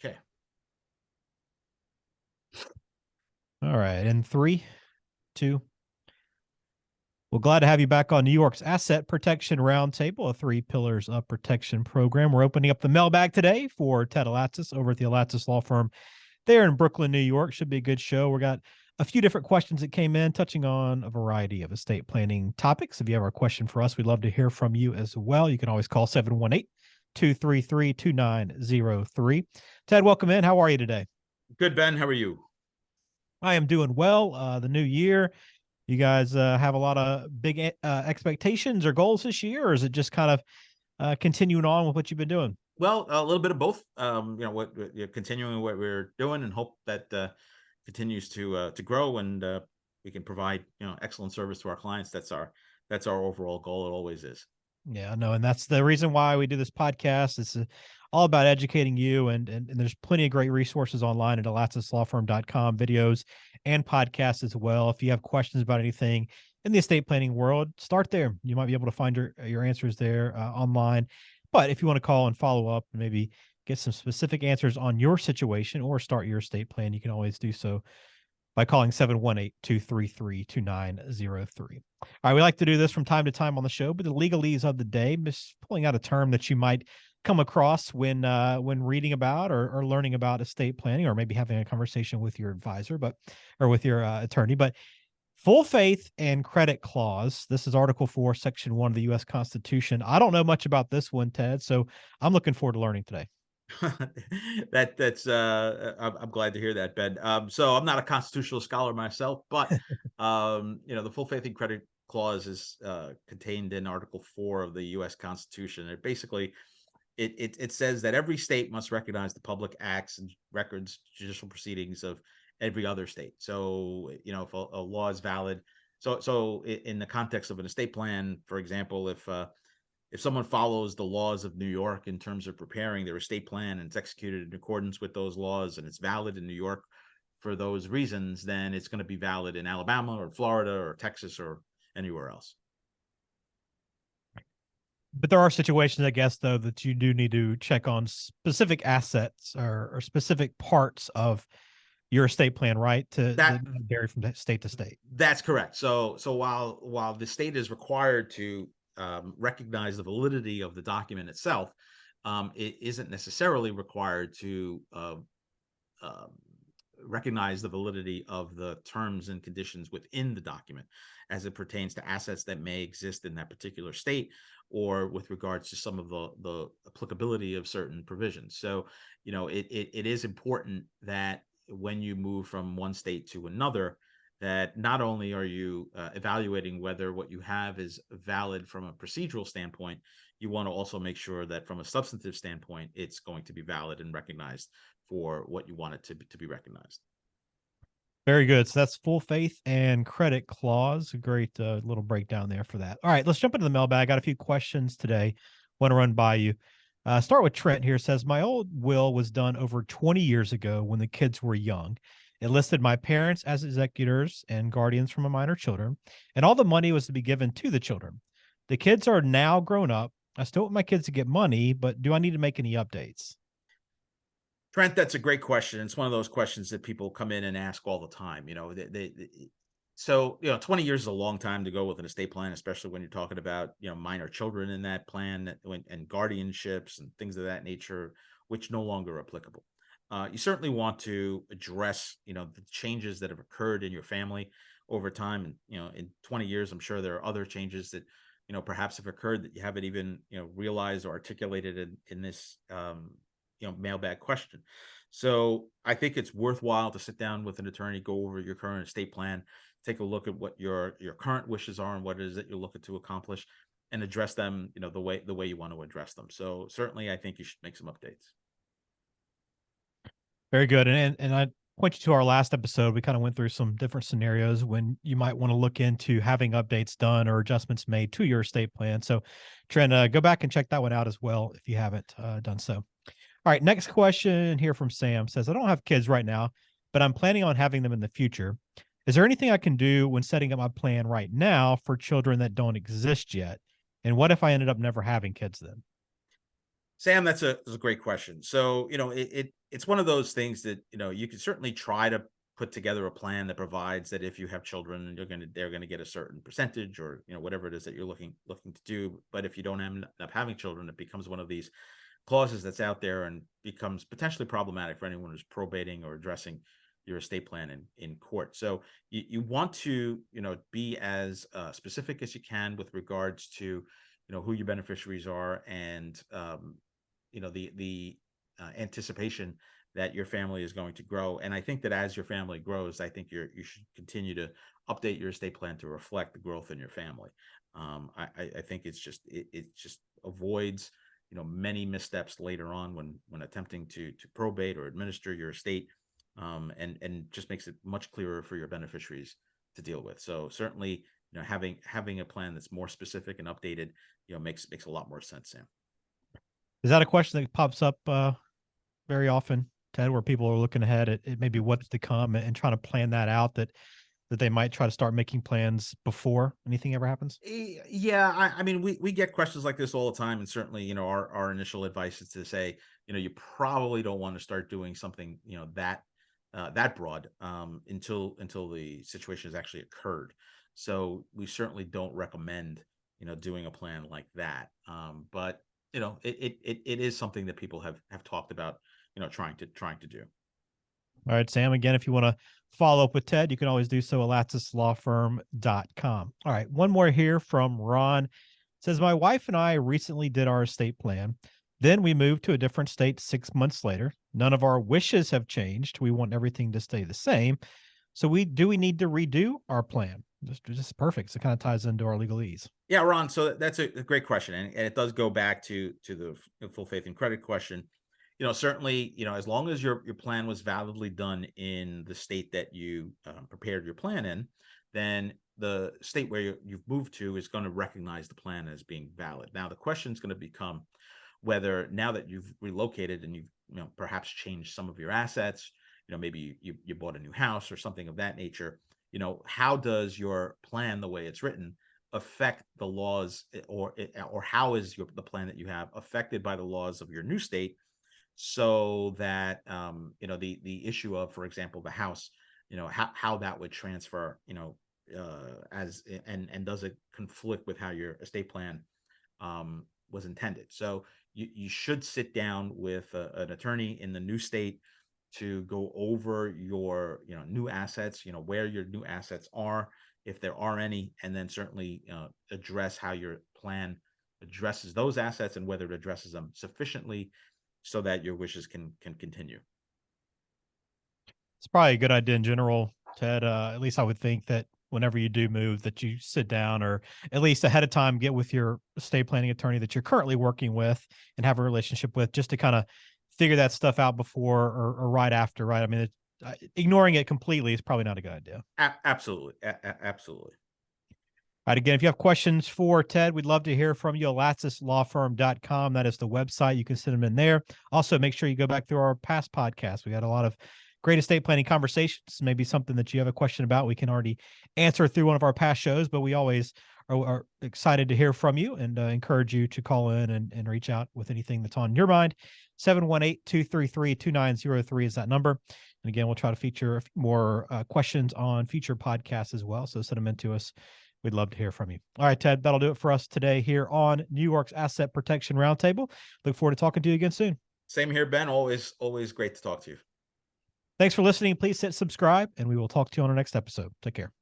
Okay. All right. In 3, 2. Well, glad to have you back on New York's Asset Protection Roundtable, a 3 pillars of protection program. We're opening up the mailbag today for Ted Alatsis over at the Alatsis Law Firm there in Brooklyn, New York. Should be a good show. We got a few different questions that came in, touching on a variety of estate planning topics. If you have a question for us, we'd love to hear from you as well. You can always call 718-233-2903. Ted, welcome in. How are you today? Good, Ben. How are you? I am doing well. The new year, you guys have a lot of big expectations or goals this year, or is it just kind of continuing on with what you've been doing? Well, a little bit of both. Continuing what we're doing, and hope that continues to grow, and we can provide excellent service to our clients. That's our overall goal. It always is. Yeah, no, and that's the reason why we do this podcast. It's all about educating you, and there's plenty of great resources online at alatsaslawfirm.com, videos and podcasts as well. If you have questions about anything in the estate planning world, start there. You might be able to find your answers there online. But if you want to call and follow up and maybe get some specific answers on your situation or start your estate plan, you can always do so by calling 718-233-2903. All right, we like to do this from time to time on the show, but the legalese of the day, just pulling out a term that you might come across when reading about or learning about estate planning, or maybe having a conversation with your advisor, or with your attorney. But full faith and credit clause. This is Article 4, Section 1 of the U.S. Constitution. I don't know much about this one, Ted, so I'm looking forward to learning today. I'm glad to hear that, Ben. So I'm not a constitutional scholar myself, but the full faith and credit clause is contained in Article 4 of the U.S. Constitution. It basically it says that every state must recognize the public acts and records, judicial proceedings of every other state. So if a law is valid, in the context of an estate plan, for example, if someone follows the laws of New York in terms of preparing their estate plan and it's executed in accordance with those laws and it's valid in New York for those reasons, then it's going to be valid in Alabama or Florida or Texas or anywhere else. But there are situations, I guess, though, that you do need to check on specific assets or specific parts of your estate plan, right? To That vary from state to state. that's correct. So while the state is required to recognize the validity of the document itself, it isn't necessarily required to um, recognize the validity of the terms and conditions within the document as it pertains to assets that may exist in that particular state, or with regards to some of the applicability of certain provisions. So it is important that when you move from one state to another, that not only are you evaluating whether what you have is valid from a procedural standpoint, you want to also make sure that from a substantive standpoint, it's going to be valid and recognized for what you want it to be recognized. Very good. So that's full faith and credit clause. A great little breakdown there for that. All right, let's jump into the mailbag. I got a few questions today. Want to run by you. Start with Trent here. Says, my old will was done over 20 years ago when the kids were young. It listed my parents as executors and guardians for my minor children, and all the money was to be given to the children. The kids are now grown up. I still want my kids to get money, but do I need to make any updates? Trent, that's a great question. It's one of those questions that people come in and ask all the time. So 20 years is a long time to go with an estate plan, especially when you're talking about minor children in that plan and guardianships and things of that nature, which no longer are applicable. You certainly want to address the changes that have occurred in your family over time, and in 20 years, I'm sure there are other changes that perhaps have occurred that you haven't even realized or articulated in this mailbag question. So I think it's worthwhile to sit down with an attorney, go over your current estate plan, take a look at what your current wishes are and what it is that you're looking to accomplish, and address them the way you want to address them. So certainly I think you should make some updates. Very good. And I point you to our last episode. We kind of went through some different scenarios when you might want to look into having updates done or adjustments made to your estate plan. So Trent, go back and check that one out as well if you haven't done so. All right, next question here from Sam says, I don't have kids right now, but I'm planning on having them in the future. Is there anything I can do when setting up my plan right now for children that don't exist yet? And what if I ended up never having kids then? Sam, that's a great question. So, it's one of those things that, you can certainly try to put together a plan that provides that if you have children, they're gonna get a certain percentage, or whatever it is that you're looking to do. But if you don't end up having children, it becomes one of these clauses that's out there and becomes potentially problematic for anyone who's probating or addressing your estate plan in court. So you want to, be as specific as you can with regards to, who your beneficiaries are, and the anticipation that your family is going to grow. And I think that as your family grows, I think you should continue to update your estate plan to reflect the growth in your family. I think it just avoids, many missteps later on when attempting to probate or administer your estate, and just makes it much clearer for your beneficiaries to deal with. So certainly, having a plan that's more specific and updated, makes a lot more sense, Sam. Is that a question that pops up very often, Ted, where people are looking ahead at maybe what's to come and trying to plan that out, that they might try to start making plans before anything ever happens? Yeah, I mean, we get questions like this all the time, and certainly, our initial advice is to say, you probably don't want to start doing something, that broad, until the situation has actually occurred. So we certainly don't recommend, doing a plan like that. But it is something that people have talked about, trying to do. All right, Sam. Again, if you want to follow up with Ted, you can always do so at latticelawfirm.com. All right, one more here from Ron. It says, my wife and I recently did our estate plan. Then we moved to a different state 6 months later. None of our wishes have changed. We want everything to stay the same. So we need to redo our plan? Just perfect. So it kind of ties into our legalese. Yeah, Ron. So that's a great question, and it does go back to the full faith and credit question. Certainly, as long as your plan was validly done in the state that you prepared your plan in, then the state where you've moved to is going to recognize the plan as being valid. Now, the question is going to become whether, now that you've relocated and you've, perhaps changed some of your assets, maybe you bought a new house or something of that nature, how does your plan, the way it's written, affect the laws, or how is the plan that you have affected by the laws of your new state, so that, the issue of, for example, the house, how that would transfer, as and does it conflict with how your estate plan was intended. So you should sit down with an attorney in the new state to go over your, new assets, where your new assets are, if there are any, and then certainly address how your plan addresses those assets, and whether it addresses them sufficiently so that your wishes can continue. It's probably a good idea in general, Ted. At least I would think that whenever you do move, that you sit down, or at least ahead of time, get with your estate planning attorney that you're currently working with and have a relationship with, just to kind of figure that stuff out before, or right after, right? I mean, ignoring it completely is probably not a good idea. Absolutely. Absolutely. All right. Again, if you have questions for Ted, we'd love to hear from you. latticelawfirm.com. That is the website. You can send them in there. Also, make sure you go back through our past podcasts. We got a lot of great estate planning conversations. Maybe something that you have a question about, we can already answer through one of our past shows, but we always are excited to hear from you, and encourage you to call in and reach out with anything that's on your mind. 718-233-2903 is that number. And again, we'll try to feature a few more questions on future podcasts as well. So send them in to us. We'd love to hear from you. All right, Ted, that'll do it for us today here on New York's Asset Protection Roundtable. Look forward to talking to you again soon. Same here, Ben. Always great to talk to you. Thanks for listening. Please hit subscribe, and we will talk to you on our next episode. Take care.